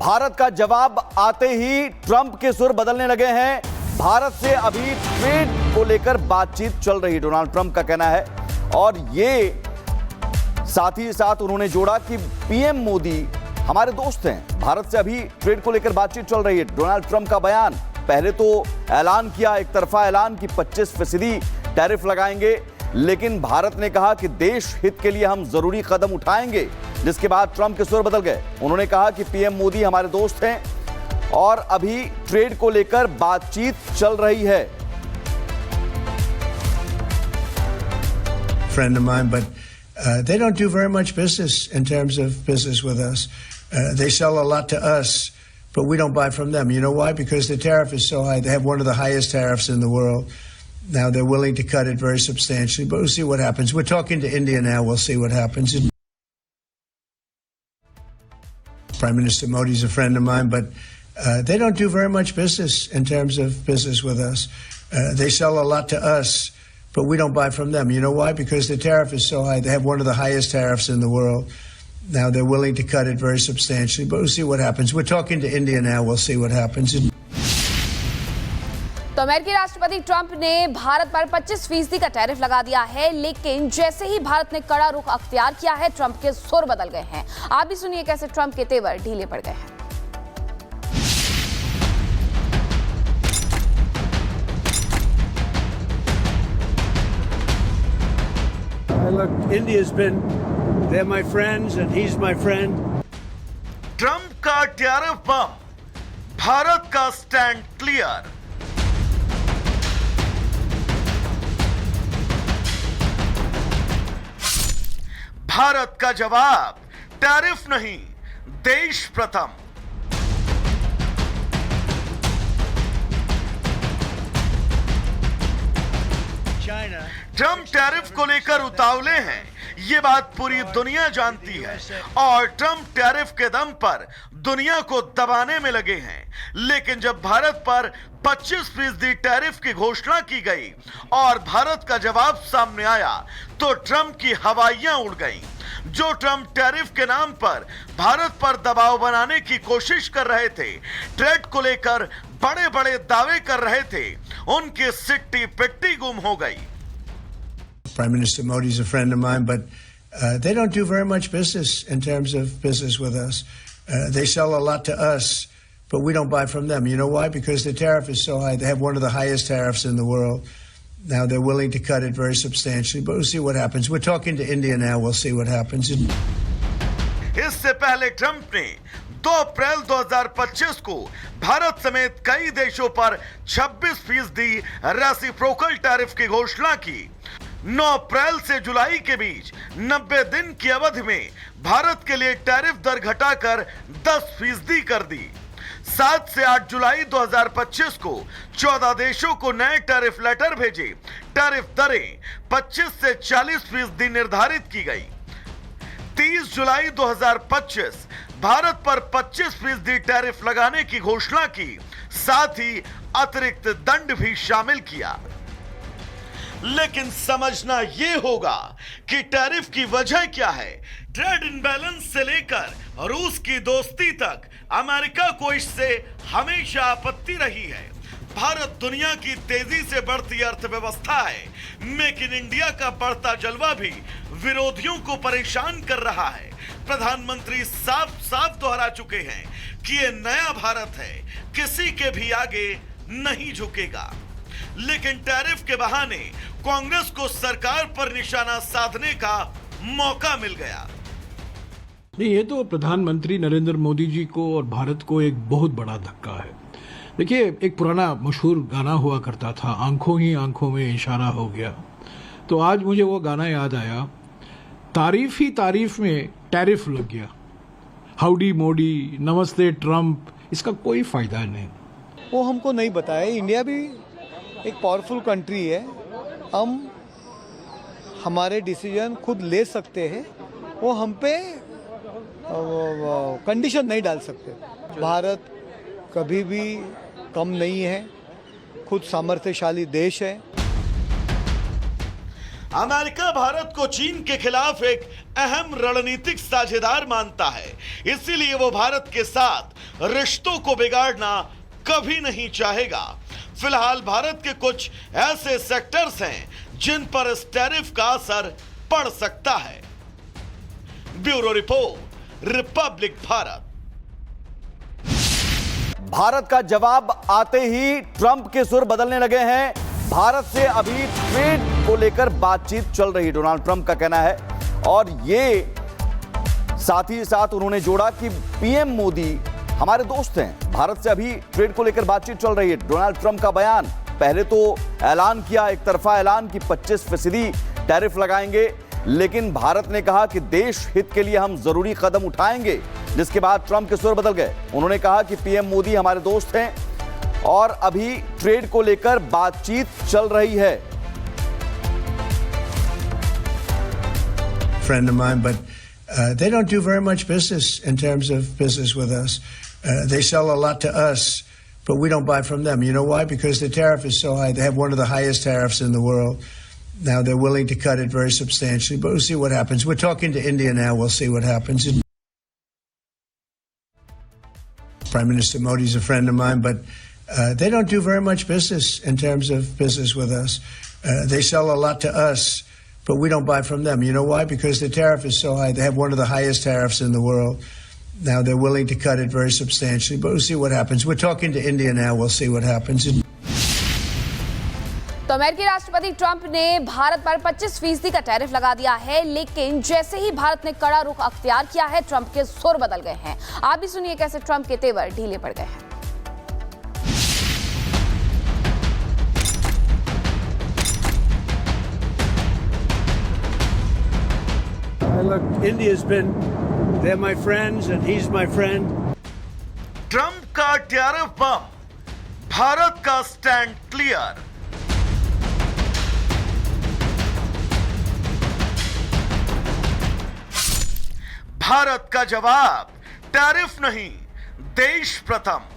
भारत का जवाब आते ही ट्रंप के सुर बदलने लगे हैं। भारत से अभी ट्रेड को लेकर बातचीत चल रही है, डोनाल्ड ट्रंप का कहना है। और ये साथ ही साथ उन्होंने जोड़ा कि पीएम मोदी हमारे दोस्त हैं। भारत से अभी ट्रेड को लेकर बातचीत चल रही है। डोनाल्ड ट्रंप का बयान, पहले तो ऐलान किया, एक तरफा ऐलान कि 25% टैरिफ लगाएंगे, लेकिन भारत ने कहा कि देश हित के लिए हम जरूरी कदम उठाएंगे, जिसके बाद ट्रंप के सुर बदल गए। उन्होंने कहा कि पीएम मोदी हमारे दोस्त हैं और अभी ट्रेड को लेकर बातचीत चल रही है। Friend of mine, but they don't do very much business in terms of business with us. They sell a lot to us, but we don't buy from them. You know why? Because the tariff is so high. They have one of the highest tariffs in the world. Now they're willing to cut it very substantially, but we'll see what happens. We're talking to India now. We'll see what happens. Prime Minister Modi is a friend of mine, but they don't do very much business in terms of business with us. They sell a lot to us, but we don't buy from them. You know why? Because the tariff is so high. They have one of the highest tariffs in the world. Now they're willing to cut it very substantially, but we'll see what happens. We're talking to India now. We'll see what happens. तो अमेरिकी राष्ट्रपति Trump ने भारत पर 25% का tariff लगा दिया है, लेकिन जैसे ही भारत ने कड़ा रुख अख्तियार किया है, ट्रंप के सुर बदल गए हैं। आप भी सुनिए कैसे ट्रंप के तेवर ढीले पड़ गए हैं। Look, India's been, they're my friends and he's my friend. Trump का टैरिफ बम, भारत का स्टैंड क्लियर। भारत का जवाब टैरिफ नहीं, देश प्रथम। ट्रंप टैरिफ को लेकर उतावले हैं, ये बात पूरी दुनिया जानती है और ट्रंप टैरिफ के दम पर दुनिया को दबाने में लगे हैं। लेकिन जब भारत पर 25% टैरिफ की घोषणा की गई और भारत का जवाब सामने आया, तो ट्रंप की हवाइयां उड़ गईं। जो ट्रंप टैरिफ के नाम पर भारत पर दबाव बनाने की कोशिश कर रहे थे, ट्रेड को लेकर बड़े बड़े दावे कर रहे थे, उनकी सिट्टी पिट्टी गुम हो गई। Prime Minister Modi is a friend of mine, but they don't do very much business in terms of business with us. They sell a lot to us, but we don't buy from them. You know why? Because the tariff is so high. They have one of the highest tariffs in the world. Now they're willing to cut it very substantially, but we'll see what happens. We're talking to India now. We'll see what happens. इससे पहले Trump ने 2 अप्रैल 2025 को भारत समेत कई देशों पर 26% reciprocal tariff की घोषणा की। 9 अप्रैल से जुलाई के बीच 90 दिन की अवधि में भारत के लिए टैरिफ दर घटाकर 10% कर दी। 7 से 8 जुलाई 2025 को 14 देशों को नए टैरिफ लेटर भेजे। टैरिफ दरें 25 से 40% निर्धारित की गई। 30 जुलाई 2025 भारत पर 25% टैरिफ लगाने की घोषणा की, साथ ही अतिरिक्त दंड भी शामिल किया। लेकिन समझना यह होगा कि टैरिफ की वजह क्या है। ट्रेड इम्बैलेंस से लेकर रूस की दोस्ती तक अमेरिका को इससे हमेशा आपत्ति रही है। भारत दुनिया की तेजी से बढ़ती अर्थव्यवस्था है। मेक इन इंडिया का बढ़ता जलवा भी विरोधियों को परेशान कर रहा है। प्रधानमंत्री साफ साफ दोहरा चुके हैं कि ये नया भारत है, किसी के भी आगे नहीं झुकेगा। लेकिन टैरिफ के बहाने कांग्रेस को सरकार पर निशाना साधने का मौका मिल गया। नहीं, ये तो प्रधानमंत्री नरेंद्र मोदी जी को और भारत को एक बहुत बड़ा धक्का है। देखिए, एक पुराना मशहूर गाना हुआ करता था, आंखों ही आंखों में इशारा हो गया। तो आज मुझे वो गाना याद आया, तारीफ ही तारीफ में टैरिफ लग गया। हाउडी मोदी, नमस्ते ट्रंप, इसका कोई फायदा नहीं। वो हमको नहीं बताया। इंडिया भी एक पावरफुल कंट्री है, हम हमारे डिसीजन खुद ले सकते हैं, वो हम पे कंडीशन नहीं डाल सकते। भारत कभी भी कम नहीं है, खुद सामर्थ्यशाली देश है। अमेरिका भारत को चीन के खिलाफ एक अहम रणनीतिक साझेदार मानता है, इसीलिए वो भारत के साथ रिश्तों को बिगाड़ना कभी नहीं चाहेगा। फिलहाल भारत के कुछ ऐसे सेक्टर्स हैं जिन पर इस टैरिफ का असर पड़ सकता है। Bureau report, Republic Bharat. Bharat का जवाब आते ही ट्रंप के सुर बदलने लगे हैं। भारत से अभी ट्रेड को लेकर बातचीत चल रही, डोनाल्ड ट्रंप का कहना है। और ये साथ ही साथ उन्होंने जोड़ा कि पीएम मोदी हमारे दोस्त हैं। भारत से अभी ट्रेड को लेकर बातचीत चल रही है। डोनाल्ड ट्रंप का बयान, पहले तो ऐलान किया, एक तरफा ऐलान कि 25% टैरिफ लगाएंगे, लेकिन भारत ने कहा कि देश हित के लिए हम जरूरी कदम उठाएंगे, जिसके बाद ट्रंप के सुर बदल गए। उन्होंने कहा कि पीएम मोदी हमारे दोस्त हैं और अभी ट्रेड को लेकर बातचीत चल रही है। Friend of mine, but they don't do very much business in terms of business with us. They sell a lot to us, but we don't buy from them. You know why? Because the tariff is so high. They have one of the highest tariffs in the world. Now they're willing to cut it very substantially, but we'll see what happens. We're talking to India now. We'll see what happens. Prime Minister Modi is a friend of mine, but they don't do very much business in terms of business with us. They sell a lot to us, but we don't buy from them. You know why? Because the tariff is so high. They have one of the highest tariffs in the world. Now they're willing to cut it very substantially, but we'll see what happens. We're talking to India now. We'll see what happens. तो अमेरिकी राष्ट्रपति Trump ने भारत पर 25% का tariff लगा दिया है, लेकिन जैसे ही भारत ने कड़ा रुख अख्तियार किया है, ट्रंप के सुर बदल गए हैं। आप भी सुनिए कैसे ट्रंप के तेवर ढीले पड़ गए हैं। Look, India's been, they're my friends and he's my friend. Trump का टैरिफ बम, भारत का स्टैंड क्लियर। भारत का जवाब टैरिफ नहीं, देश प्रथम।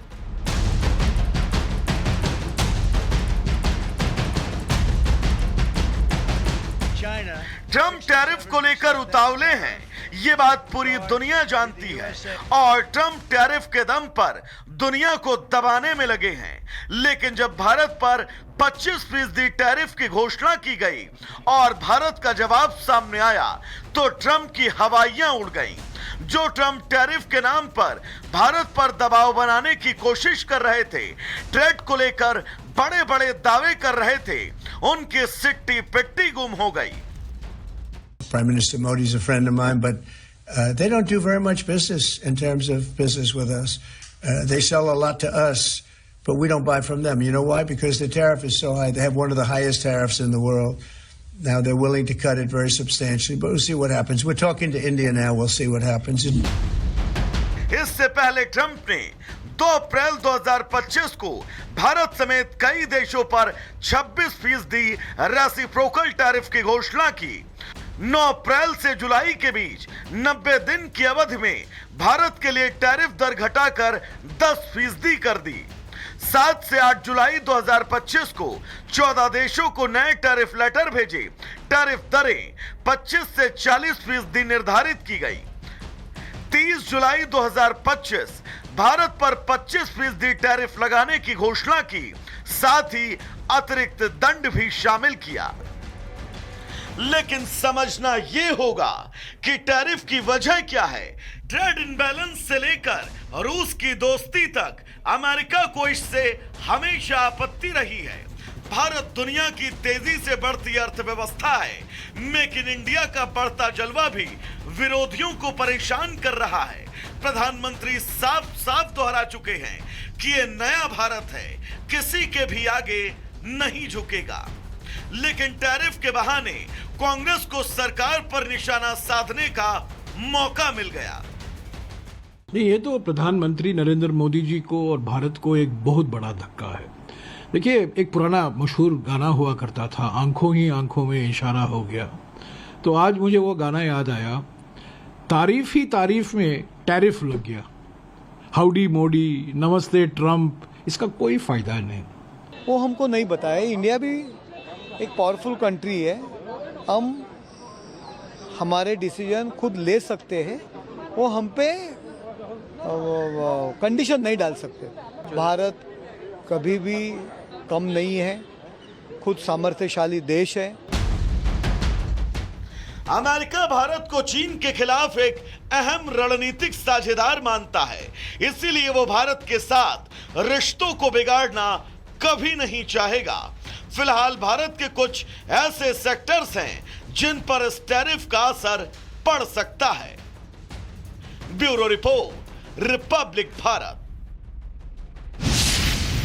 China. ट्रंप टैरिफ को लेकर उतावले हैं, ये बात पूरी दुनिया जानती है और ट्रंप टैरिफ के दम पर दुनिया को दबाने में लगे हैं। लेकिन जब भारत पर 25% टैरिफ की घोषणा की गई और भारत का जवाब सामने आया तो ट्रंप की हवाइयां उड़ गईं। जो ट्रंप टैरिफ के नाम पर भारत पर दबाव बनाने की कोशिश कर रहे थे, ट्रेड को लेकर बड़े बड़े दावे कर रहे थे, उनकी सिट्टी पिट्टी गुम हो गई। Prime Minister Modi is a friend of mine, but they don't do very much business in terms of business with us. They sell a lot to us, but we don't buy from them. You know why? Because the tariff is so high. They have one of the highest tariffs in the world. Now they're willing to cut it very substantially, but we'll see what happens. We're talking to India now. We'll see what happens. इससे पहले Trump ने 2 अप्रैल 2025 को भारत समेत कई देशों पर 26% reciprocal tariff की घोषणा की। 9 अप्रैल से जुलाई के बीच 90 दिन की अवधि में भारत के लिए टैरिफ दर घटाकर 10% कर दी। 7 से 8 जुलाई 2025 को 14 देशों को नए टैरिफ लेटर भेजे। टैरिफ दरें 25 से 40% निर्धारित की गई। 30 जुलाई 2025 भारत पर 25% टैरिफ लगाने की घोषणा की, साथ ही अतिरिक्त दंड भी शामिल किया। लेकिन समझना यह होगा कि टैरिफ की वजह क्या है। ट्रेड इम्बैलेंस से लेकर रूस की दोस्ती तक अमेरिका को इससे हमेशा आपत्ति रही है। भारत दुनिया की तेजी से बढ़ती अर्थव्यवस्था है। मेक इन इंडिया का बढ़ता जलवा भी विरोधियों को परेशान कर रहा है। प्रधानमंत्री साफ साफ दोहरा चुके हैं कि ये नया भारत है, किसी के भी आगे नहीं झुकेगा। लेकिन टैरिफ के बहाने कांग्रेस को सरकार पर निशाना साधने का मौका मिल गया। नहीं, ये तो प्रधानमंत्री नरेंद्र मोदी जी को और भारत को एक बहुत बड़ा धक्का है। देखिए, एक पुराना मशहूर गाना हुआ करता था, आंखों ही आंखों में इशारा हो गया। तो आज मुझे वो गाना याद आया, तारीफ ही तारीफ में टैरिफ लग गया। हाउडी मोदी, नमस्ते ट्रंप, इसका कोई फायदा नहीं। वो हमको नहीं बताया। इंडिया भी एक पावरफुल कंट्री है, हम हमारे डिसीजन खुद ले सकते हैं। वो हम पे कंडीशन नहीं डाल सकते। भारत कभी भी कम नहीं है, खुद सामर्थ्यशाली देश है। अमेरिका भारत को चीन के खिलाफ एक अहम रणनीतिक साझेदार मानता है, इसीलिए वो भारत के साथ रिश्तों को बिगाड़ना कभी नहीं चाहेगा। फिलहाल भारत के कुछ ऐसे सेक्टर्स हैं जिन पर इस टैरिफ का असर पड़ सकता है। Bureau report, Republic Bharat.